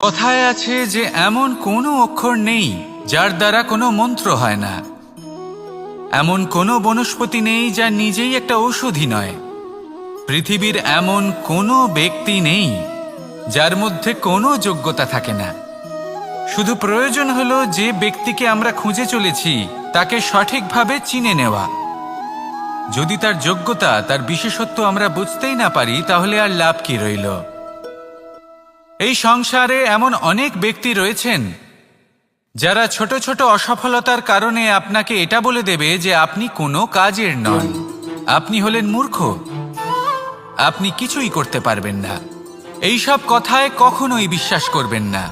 কথায় আছে যে এমন কোনো অক্ষর নেই যার দ্বারা কোনো মন্ত্র হয় না। এমন কোনো বনস্পতি নেই যা নিজেই একটা ঔষধি নয়। পৃথিবীর এমন কোনো ব্যক্তি নেই যার মধ্যে কোনো যোগ্যতা থাকে না। শুধু প্রয়োজন হলো যে ব্যক্তিকে আমরা খুঁজে চলেছি তাকে সঠিকভাবে চিনে নেওয়া। যদি তার যোগ্যতা, তার বিশেষত্ব আমরা বুঝতেই না পারি, তাহলে আর লাভ কি রইল? এই সংসারে এমন অনেক ব্যক্তি রয়েছেন যারা ছোট ছোট অসফলতার কারণে আপনাকে এটা বলে দেবে যে আপনি কোনো কাজের নন, আপনি হলেন মূর্খ, আপনি কিছুই করতে পারবেন না। এইসব কথায় কখনোই বিশ্বাস করবেন না,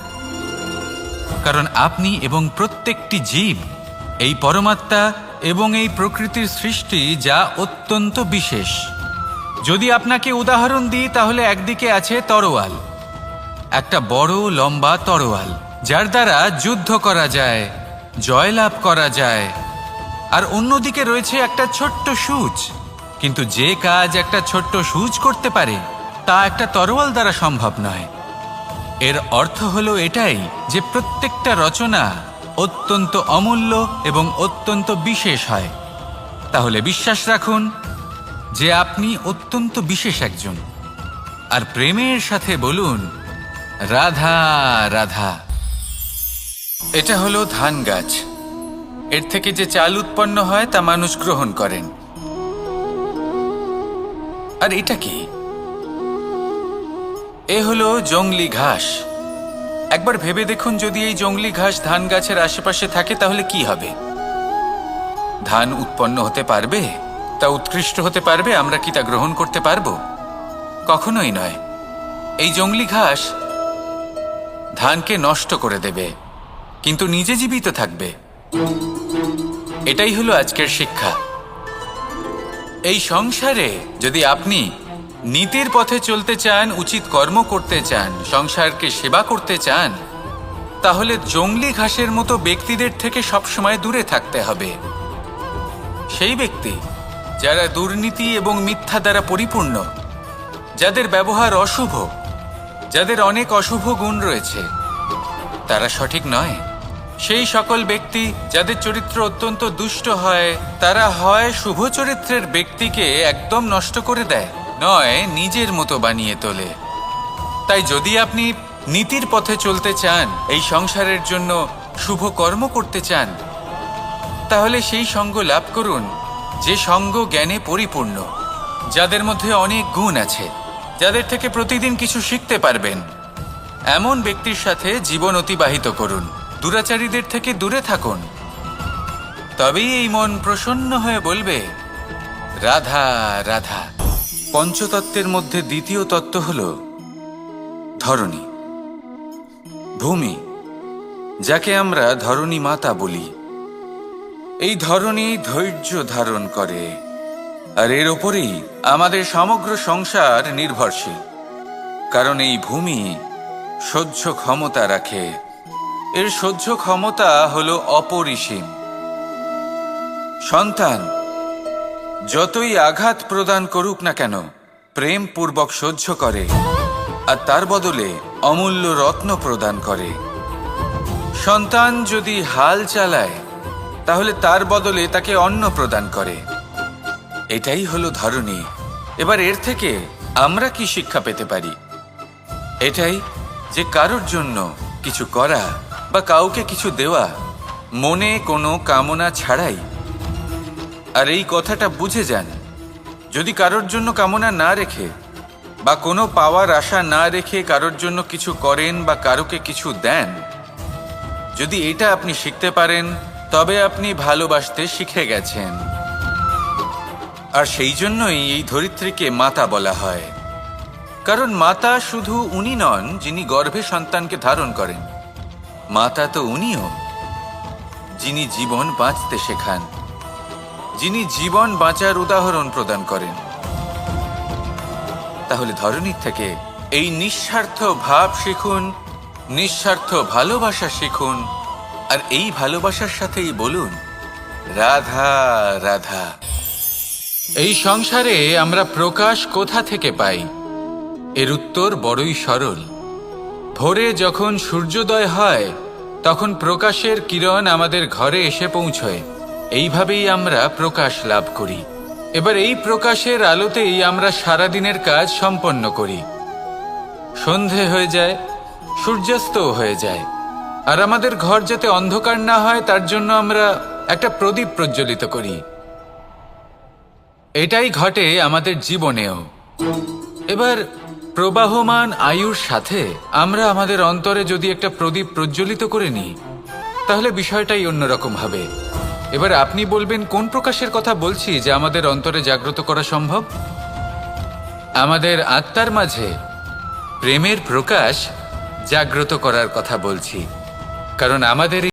কারণ আপনি এবং প্রত্যেকটি জীব এই পরমাত্মা এবং এই প্রকৃতির সৃষ্টি, যা অত্যন্ত বিশেষ। যদি আপনাকে উদাহরণ দিই তাহলে একদিকে আছে তরোয়াল, একটা বড় লম্বা তরোয়াল যার দ্বারা যুদ্ধ করা যায়, জয়লাভ করা যায়। আর অন্যদিকে রয়েছে একটা ছোট্ট সূচ, কিন্তু যে কাজ একটা ছোট্ট সূচ করতে পারে তা একটা তরোয়াল দ্বারা সম্ভব নয়। এর অর্থ হলো এটাই যে প্রত্যেকটা রচনা অত্যন্ত অমূল্য এবং অত্যন্ত বিশেষ হয়। তাহলে বিশ্বাস রাখুন যে আপনি অত্যন্ত বিশেষ একজন, আর প্রেমের সাথে বলুন রাধা রাধা। এটা হলো ধান গাছ। এর থেকে যে চাল উৎপন্ন হয় তা মানুষ গ্রহণ করেন। আর এটা কি? এ হলো জংলি ঘাস। একবার ভেবে দেখুন, যদি এই জংলি ঘাস ধান গাছের আশেপাশে থাকে তাহলে কি হবে? ধান উৎপন্ন হতে পারবে? তা উৎকৃষ্ট হতে পারবে? আমরা কি তা গ্রহণ করতে পারবো? কখনোই নয়। এই জংলি ঘাস ধানকে নষ্ট করে দেবে, কিন্তু নিজে জীবিত থাকবে। এটাই হলো আজকের শিক্ষা। এই সংসারে যদি আপনি নীতির পথে চলতে চান, উচিত কর্ম করতে চান, সংসারকে সেবা করতে চান, তাহলে জংলি ঘাসের মতো ব্যক্তিদের থেকে সবসময় দূরে থাকতে হবে। সেই ব্যক্তি যারা দুর্নীতি এবং মিথ্যা দ্বারা পরিপূর্ণ, যাদের ব্যবহার অশুভ, যাদের অনেক অশুভ গুণ রয়েছে, তারা সঠিক নয়। সেই সকল ব্যক্তি যাদের চরিত্র অত্যন্ত দুষ্ট হয়, তারা হয় শুভ চরিত্রের ব্যক্তিকে একদম নষ্ট করে দেয়, নয় নিজের মতো বানিয়ে তোলে। তাই যদি আপনি নীতির পথে চলতে চান, এই সংসারের জন্য শুভ কর্ম করতে চান, তাহলে সেই সঙ্গ লাভ করুন যে সঙ্গ জ্ঞানে পরিপূর্ণ, যাদের মধ্যে অনেক গুণ আছে, যাদের থেকে প্রতিদিন কিছু শিখতে পারবেন। এমন ব্যক্তির সাথে জীবন অতিবাহিত করুন, দুরাচারীদের থেকে দূরে থাকুন। তবেই এই মন প্রসন্ন হয়ে বলবে রাধা রাধা। পঞ্চতত্ত্বের মধ্যে দ্বিতীয় তত্ত্ব হল ধরণী, ভূমি, যাকে আমরা ধরণী মাতা বলি। এই ধরণী ধৈর্য ধারণ করে, আর এর ওপরেই আমাদের সমগ্র সংসার নির্ভরশীল। কারণ এই ভূমি সহ্য ক্ষমতা রাখে, এর সহ্য ক্ষমতা হলো অপরিসীম। সন্তান যতই আঘাত প্রদান করুক না কেন, প্রেম পূর্বক সহ্য করে, আর তার বদলে অমূল্য রত্ন প্রদান করে। সন্তান যদি হাল চালায়, তাহলে তার বদলে তাকে অন্ন প্রদান করে। এটাই হলো ধরণী। এবার এর থেকে আমরা কি শিক্ষা পেতে পারি? এটাই যে কারোর জন্য কিছু করা বা কাউকে কিছু দেওয়া মনে কোনো কামনা ছাড়াই। আর এই কথাটা বুঝে যান, যদি কারোর জন্য কামনা না রেখে বা কোনো পাওয়ার আশা না রেখে কারোর জন্য কিছু করেন বা কারোকে কিছু দেন, যদি এটা আপনি শিখতে পারেন, তবে আপনি ভালোবাসতে শিখে গেছেন। আর সেই জন্যই এই ধরিত্রীকে মাতা বলা হয়। কারণ মাতা শুধু উনি নন যিনি গর্ভে সন্তানকে ধারণ করেন, মাতা তো উনিও যিনি জীবন বাঁচতে শেখান, যিনি জীবন বাঁচার উদাহরণ প্রদান করেন। তাহলে ধরণীর থেকে এই নিঃস্বার্থ ভাব শিখুন, নিঃস্বার্থ ভালোবাসা শিখুন, আর এই ভালোবাসার সাথেই বলুন রাধা রাধা। এই সংসারে আমরা প্রকাশ কোথা থেকে পাই? এর উত্তর বড়ই সরল। ভোরে যখন সূর্যোদয় হয় তখন প্রকাশের কিরণ আমাদের ঘরে এসে পৌঁছয়। এইভাবেই আমরা প্রকাশ লাভ করি। এবার এই প্রকাশের আলোতেই আমরা সারাদিনের কাজ সম্পন্ন করি। সন্ধে হয়ে যায়, সূর্যাস্তও হয়ে যায়। আর আমাদের ঘর যাতে অন্ধকার না হয় তার জন্য আমরা একটা প্রদীপ প্রজ্বলিত করি। এটাই ঘটে আমাদের জীবনেও। এবার প্রবাহমান আয়ুর সাথে আমরা আমাদের অন্তরে যদি একটা প্রদীপ প্রজ্বলিত করে নিই তাহলে বিষয়টাই অন্যরকম হবে। এবার আপনি বলবেন কোন প্রকাশের কথা বলছি যা আমাদের অন্তরে জাগ্রত করা সম্ভব? আমাদের আত্মার মাঝে প্রেমের প্রকাশ জাগ্রত করার কথা বলছি। কারণ আমাদের